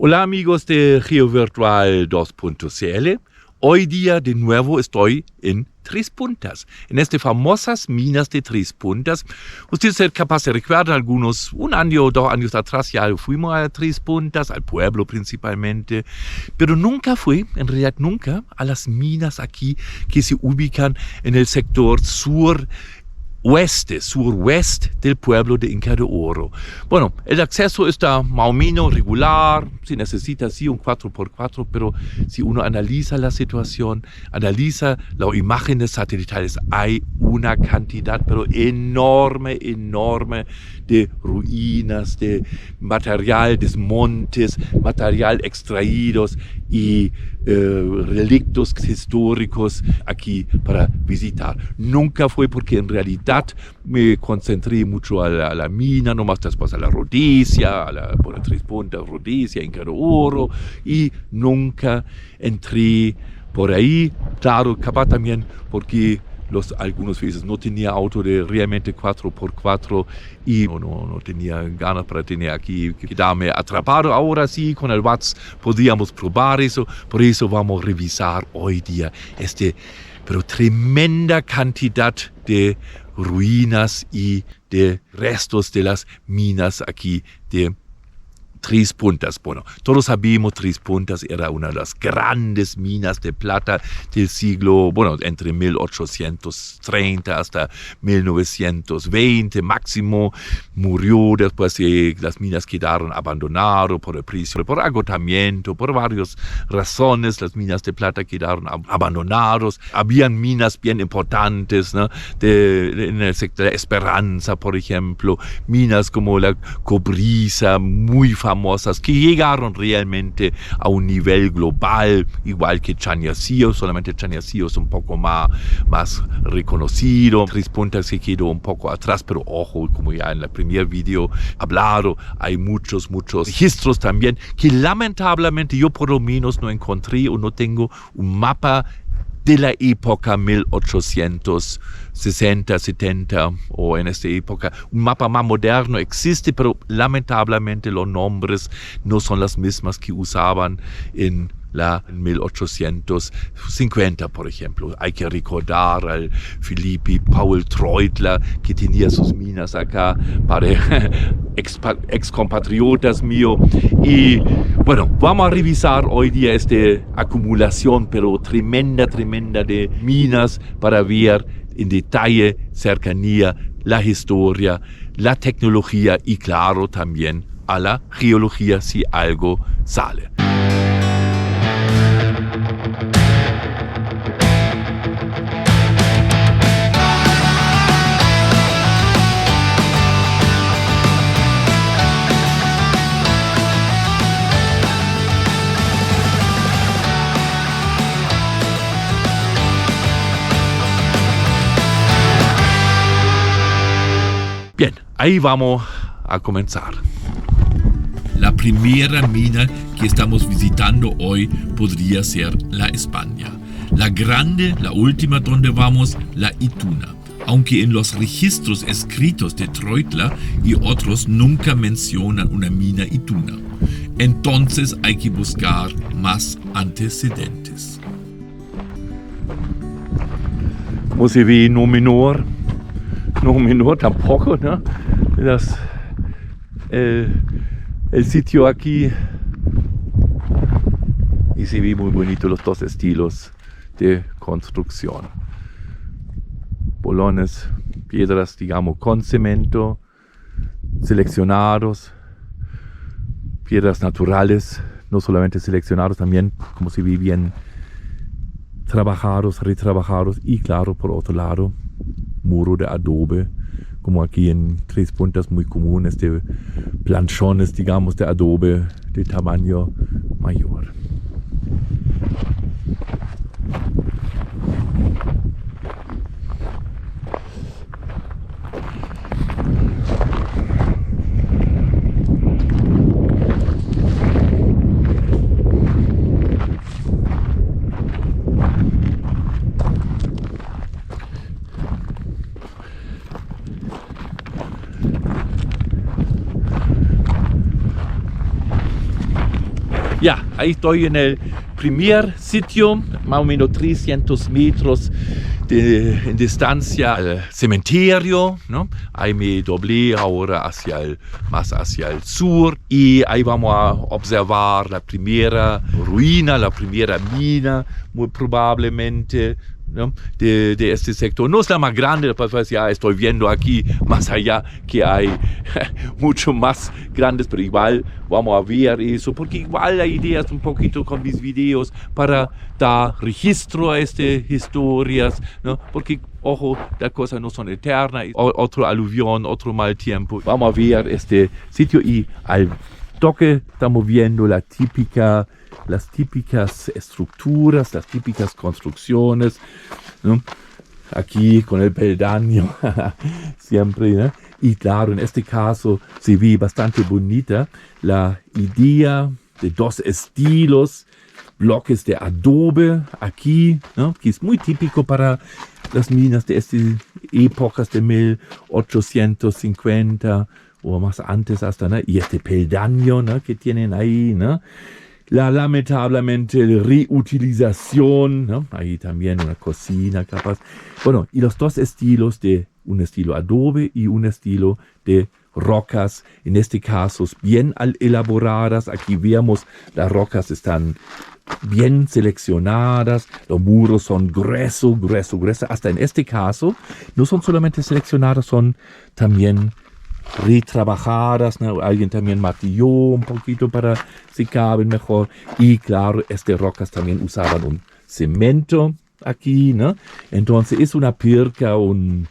Hola amigos de GeoVirtual 2.cl. Hoy día de nuevo estoy en Tres Puntas, en estas famosas minas de Tres Puntas. Ustedes ser capaz de recordar algunos, un año o 2 años atrás ya fuimos a Tres Puntas, al pueblo principalmente, pero nunca fui, en realidad nunca, a las minas aquí que se ubican en el sector suroeste del pueblo de Inca de Oro. Bueno, el acceso está más o menos regular, se necesita sí un 4x4, pero si uno analiza la situación, analiza las imágenes satelitales, hay una cantidad pero enorme de ruinas, de material, desmontes, material extraídos y relictos históricos aquí para visitar. Nunca fue porque en realidad me concentré mucho a la mina, nomás después a la Rodicia, por Tres Puntas, Rodicia, Inca de Oro, y nunca entré por ahí. Claro, capaz también porque algunas veces no tenía auto de realmente 4x4 y no tenía ganas para tener aquí, quedarme atrapado. Ahora sí, con el WhatsApp podíamos probar eso, por eso vamos a revisar hoy día pero tremenda cantidad de ruinas y de restos de las minas aquí de Tres Puntas. Bueno, todos sabemos Tres Puntas era una de las grandes minas de plata del siglo, entre 1830 hasta 1920 máximo. Murió después de las minas quedaron abandonadas por el precio, por agotamiento, por varias razones. Las minas de plata quedaron abandonadas. Habían minas bien importantes, ¿no? En el sector de Esperanza, por ejemplo, minas como la Cobriza, muy famosas, que llegaron realmente a un nivel global, igual que Chañarcillo, solamente Chañarcillo es un poco más reconocido. Tres Puntas se quedó un poco atrás, pero ojo, como ya en el primer video hablado, hay muchos registros también que lamentablemente yo por lo menos no encontré o no tengo un mapa de la época 1860, 70 o en esta época. Un mapa más moderno existe, pero lamentablemente los nombres no son las mismas que usaban en 1850, por ejemplo. Hay que recordar al Felipe Paul Treutler, que tenía sus minas acá para excompatriotas míos. Y bueno, vamos a revisar hoy día esta acumulación, pero tremenda de minas para ver en detalle, cercanía, la historia, la tecnología y claro también a la geología si algo sale. Bien, ahí vamos a comenzar. La primera mina que estamos visitando hoy podría ser la España. La grande, la última donde vamos, la Ituna. Aunque en los registros escritos de Treutler y otros nunca mencionan una mina Ituna. Entonces hay que buscar más antecedentes. Como se ve, no menor tampoco, ¿no? El sitio aquí, y se ve muy bonito los dos estilos de construcción. Bolones, piedras, digamos, con cemento, seleccionados, piedras naturales, no solamente seleccionados, también, como se ve, bien trabajados, retrabajados, y claro, por otro lado, muro de adobe, como aquí en Tres Puntas muy común, planchones, digamos, de adobe de tamaño mayor. Ya, ahí estoy en el primer sitio, más o menos 300 metros en distancia al cementerio, ¿no? Ahí me doblé ahora más hacia el sur y ahí vamos a observar la primera ruina, la primera mina, muy probablemente, ¿no? de este sector. No es la más grande, pues ya estoy viendo aquí más allá que hay mucho más grandes, pero igual vamos a ver eso, porque igual la idea es un poquito con mis videos para dar registro a estas historias, ¿no? Porque, ojo, las cosas no son eternas, otro aluvión, otro mal tiempo. Vamos a ver este sitio y al toque estamos viendo las típicas estructuras, las típicas construcciones, ¿no? Aquí con el peldaño, siempre, ¿no? Y claro, en este caso se ve bastante bonita la idea de dos estilos, bloques de adobe aquí, ¿no? Que es muy típico para las minas de estas épocas de 1850 o más antes hasta, ¿no? Y este peldaño, ¿no? Que tienen ahí, ¿no? La lamentablemente reutilización, ¿no? Ahí también una cocina capaz. Bueno, y los dos estilos de un estilo adobe y un estilo de rocas, en este caso bien elaboradas. Aquí vemos las rocas están bien seleccionadas, los muros son gruesos. Hasta en este caso no son solamente seleccionadas, son también retrabajadas, ¿no? Alguien también martilló un poquito para que caben mejor. Y claro, estas rocas también usaban un cemento aquí, ¿no? Entonces es una pirca, una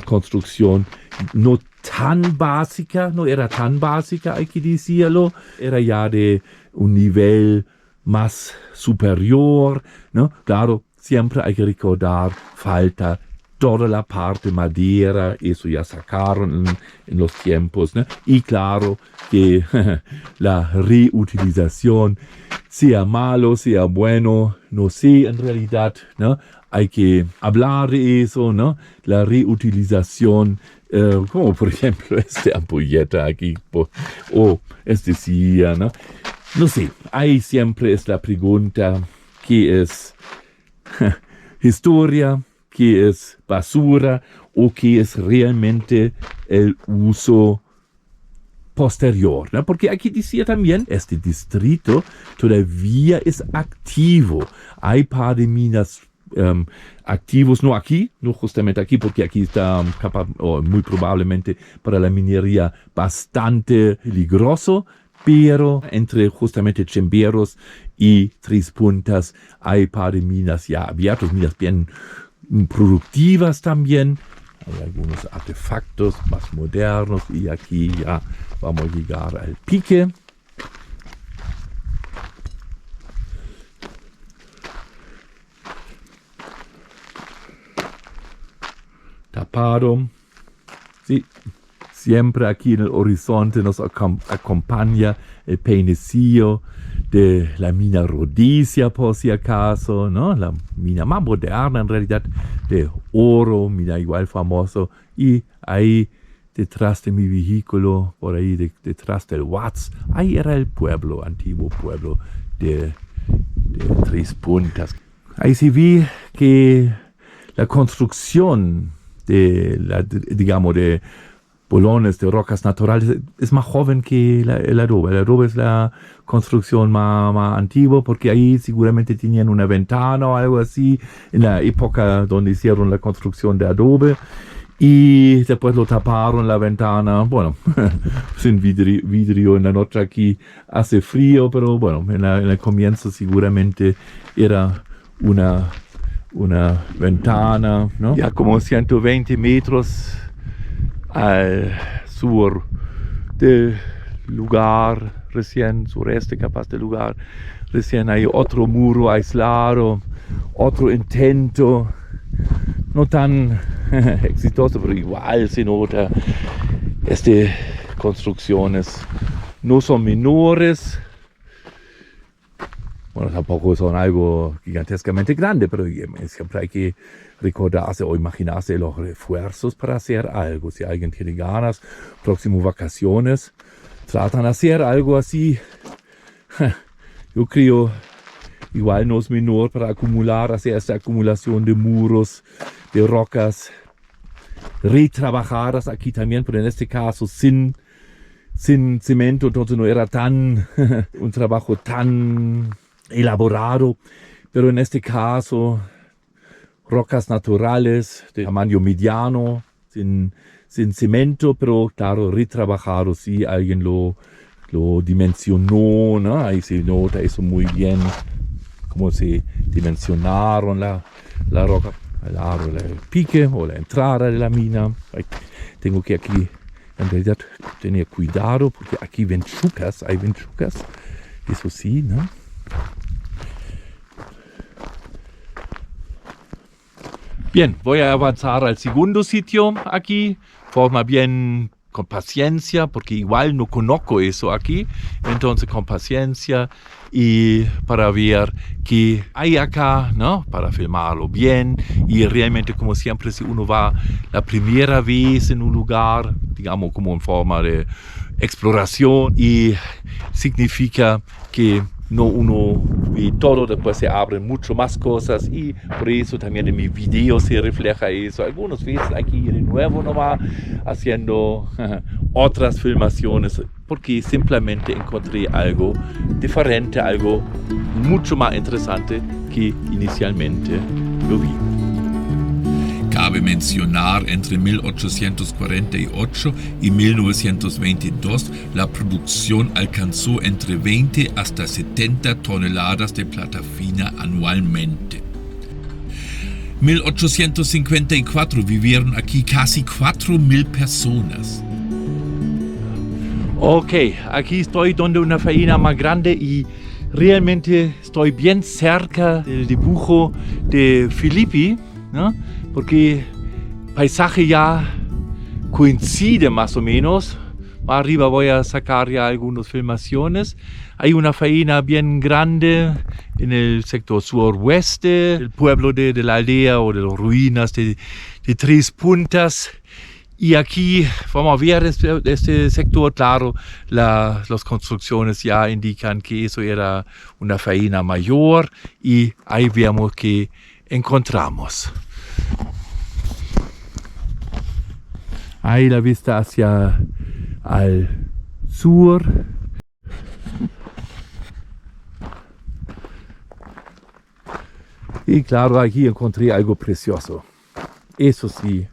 construcción no tan básica, no era tan básica, hay que decirlo, era ya de un nivel más superior, ¿no? Claro, siempre hay que recordar, falta toda la parte madera, eso ya sacaron en los tiempos, ¿no? Y claro que la reutilización, sea malo, sea bueno, no sé en realidad, ¿no? Hay que hablar de eso, ¿no? La reutilización, como por ejemplo esta ampolleta aquí, o este silla, ¿no? No sé, ahí siempre es la pregunta, ¿qué es historia? ¿Qué es basura o qué es realmente el uso posterior, ¿no? Porque aquí decía también, este distrito todavía es activo. Hay par de minas activos, no aquí, no justamente aquí, porque aquí está muy probablemente para la minería bastante peligroso, pero entre justamente Chimberos y Tres Puntas hay par de minas ya abiertas, minas bien productivas también. Hay algunos artefactos más modernos y aquí ya vamos a llegar al pique. Tapado. Sí, siempre aquí en el horizonte nos acompaña el peinecillo de la mina Rodicia, por si acaso, ¿no? La mina más moderna en realidad de oro, mina igual famoso. Y ahí detrás de mi vehículo, por ahí detrás del Watts, ahí era el pueblo, antiguo pueblo de Tres Puntas. Ahí se ve que la construcción digamos, de bolones, de rocas naturales, es más joven que el adobe. El adobe es la construcción más antigua porque ahí seguramente tenían una ventana o algo así en la época donde hicieron la construcción de adobe y después lo taparon la ventana. Bueno, sin vidrio en la noche aquí hace frío, pero bueno, en el comienzo seguramente era una ventana, ¿no? Ya como 120 metros al sur del lugar, recién sureste capaz del lugar, recién hay otro muro aislado, otro intento, no tan exitoso, pero igual se nota, estas construcciones no son menores. Bueno, tampoco son algo gigantescamente grande, pero siempre hay que recordarse o imaginarse los esfuerzos para hacer algo. Si alguien tiene ganas, próximas vacaciones, tratan de hacer algo así Yo creo, igual no es menor para acumular, hacer esta acumulación de muros, de rocas, retrabajadas aquí también, pero en este caso sin cemento, entonces no era tan un trabajo tan elaborado, pero en este caso rocas naturales de tamaño mediano, sin cemento, pero claro, retrabajado, sí, alguien lo dimensionó, ¿no? Ahí se nota eso muy bien, cómo se dimensionaron la roca, el pique o la entrada de la mina. Tengo que aquí en realidad tener cuidado porque aquí hay venchucas, eso sí, ¿no? Bien, voy a avanzar al segundo sitio aquí, forma bien con paciencia, porque igual no conozco eso aquí, entonces con paciencia y para ver qué hay acá, ¿no? Para filmarlo bien y realmente como siempre si uno va la primera vez en un lugar, digamos como en forma de exploración y significa que no uno ve todo, después se abren mucho más cosas y por eso también en mi video se refleja eso. Algunas veces aquí de nuevo nomás haciendo otras filmaciones porque simplemente encontré algo diferente, algo mucho más interesante que inicialmente lo vi. Cabe mencionar, entre 1848 y 1922, la producción alcanzó entre 20 hasta 70 toneladas de plata fina anualmente. 1854 vivieron aquí casi 4.000 personas. Ok, aquí estoy donde una faena más grande y realmente estoy bien cerca del dibujo de Filippi, ¿no? Porque el paisaje ya coincide más o menos. Más arriba voy a sacar ya algunas filmaciones. Hay una faena bien grande en el sector suroeste, el pueblo de la aldea o de las ruinas de Tres Puntas. Y aquí vamos a ver este sector, claro, las construcciones ya indican que eso era una faena mayor y ahí vemos que encontramos. Ahí la vista hacia al sur. Y claro, aquí encontré algo precioso. Eso sí,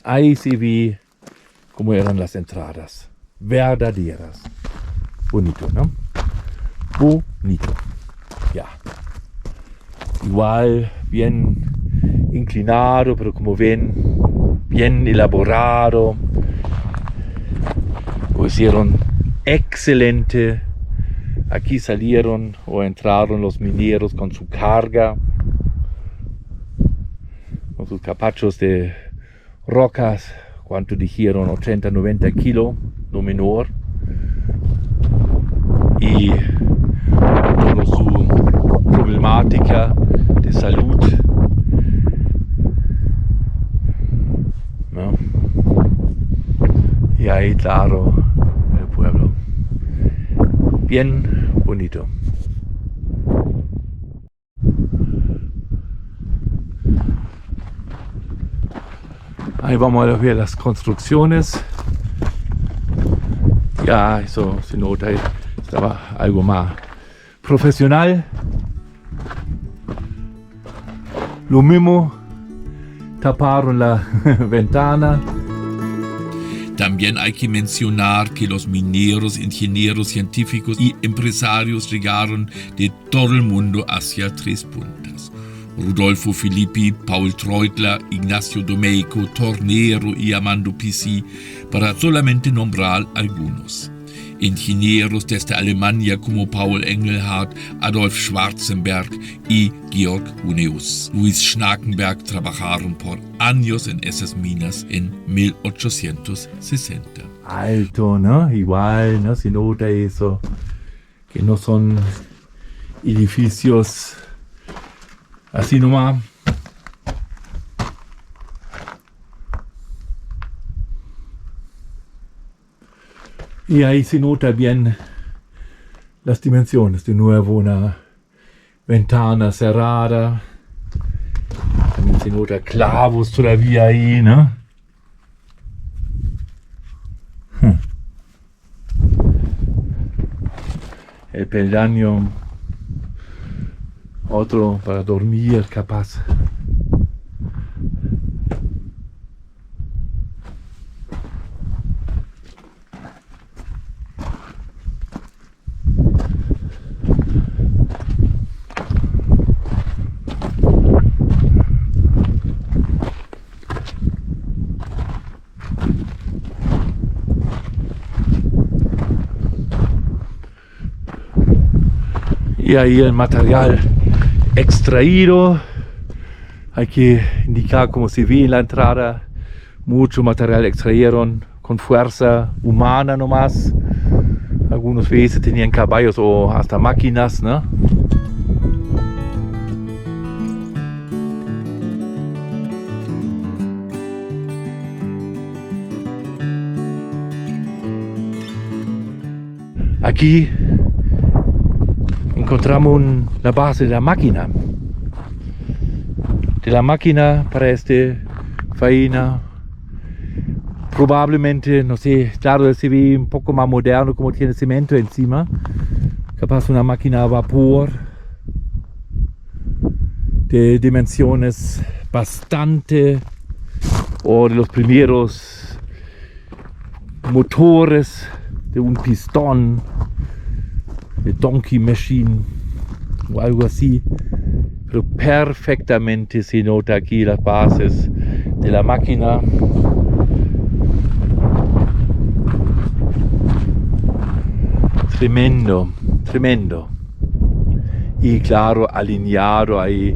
ahí sí vi cómo eran las entradas. Verdaderas. Bonito, ¿no? Bonito. Ya. Igual, bien inclinado, pero como ven, bien elaborado. Lo hicieron excelente. Aquí salieron o entraron los mineros con su carga, con sus capachos de rocas. ¿Cuánto dijeron? 80, 90 kilos, no menor. Y toda su problemática de salud. ¿No? Y ahí, claro, el pueblo. Bien bonito. Ahí vamos a ver las construcciones. Ya, eso se nota, estaba algo más profesional. Lo mismo, taparon la ventana. También hay que mencionar que los mineros, ingenieros, científicos y empresarios llegaron de todo el mundo hacia Tres Puntas. Rodolfo Filippi, Paul Treutler, Ignacio Domeyko, Tornero y Armando Pisi, para solamente nombrar algunos. Ingenieros desde Alemania como Paul Engelhardt, Adolf Schwarzenberg y Georg Huneeus. Luis Schnakenberg trabajaron por años en esas minas en 1860. Alto, ¿no? Igual, ¿no? Se nota eso, que no son edificios así nomás. Y ahí se nota bien las dimensiones. De nuevo una ventana cerrada. También se nota clavos todavía ahí, ¿no? El peldaño. Otro para dormir, capaz. Y ahí el material extraído. Hay que indicar cómo se ve en la entrada. Mucho material extrayeron con fuerza humana nomás. Algunas veces tenían caballos o hasta máquinas, ¿no? Aquí encontramos la base de la máquina. Para esta faena. Probablemente, no sé, claro, se ve un poco más moderno como tiene cemento encima. Capaz una máquina a vapor de dimensiones bastante, o de los primeros motores de un pistón, de donkey machine o algo así. Pero perfectamente se nota aquí las bases de la máquina. Tremendo, tremendo. Y claro, alineado ahí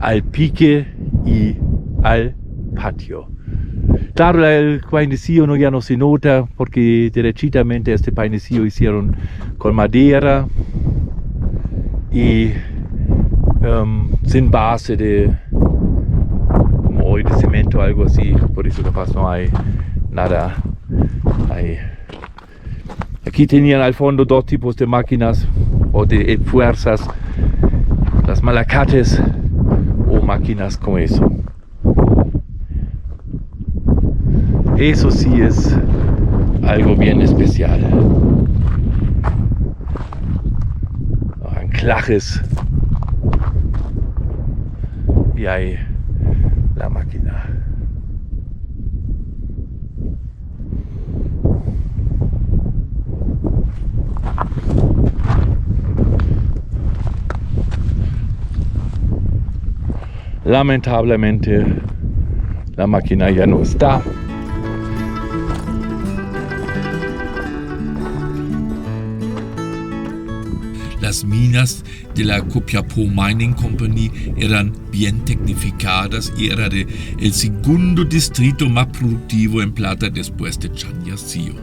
al pique y al patio. Claro, el painecillo ya no se nota porque derechitamente este painecillo hicieron con madera y sin base de, como hoy, de cemento o algo así. Por eso capaz no hay nada ahí. Aquí tenían al fondo dos tipos de máquinas o de fuerzas, las malacates o máquinas como eso. Eso sí es algo bien especial. Anclajes. Y ahí la máquina. Lamentablemente la máquina ya no está. Las minas de la Copiapó Mining Company eran bien tecnificadas y era el segundo distrito más productivo en plata después de Chañarcillo.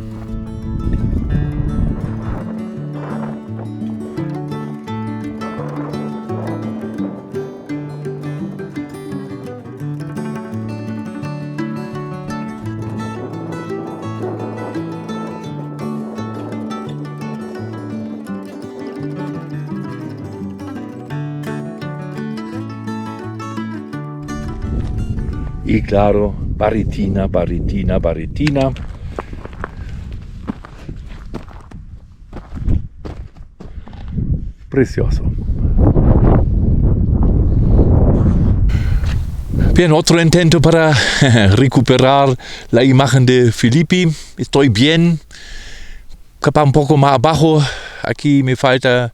Y claro, barretina. Precioso. Bien, otro intento para recuperar la imagen de Filippi. Estoy bien. Capaz un poco más abajo. Aquí me falta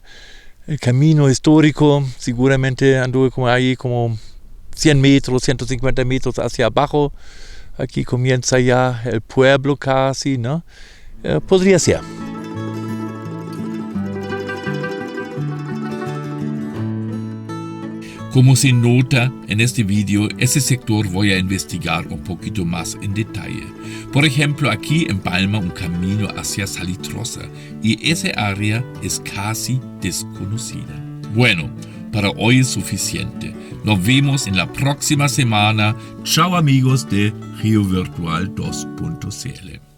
el camino histórico. Seguramente anduve como 100 metros, 150 metros hacia abajo. Aquí comienza ya el pueblo casi, ¿no? Podría ser. Como se nota en este video, ese sector voy a investigar un poquito más en detalle. Por ejemplo, aquí en Palma un camino hacia Salitrosa y esa área es casi desconocida. Bueno, para hoy es suficiente. Nos vemos en la próxima semana. Chao amigos de RioVirtual 2.cl.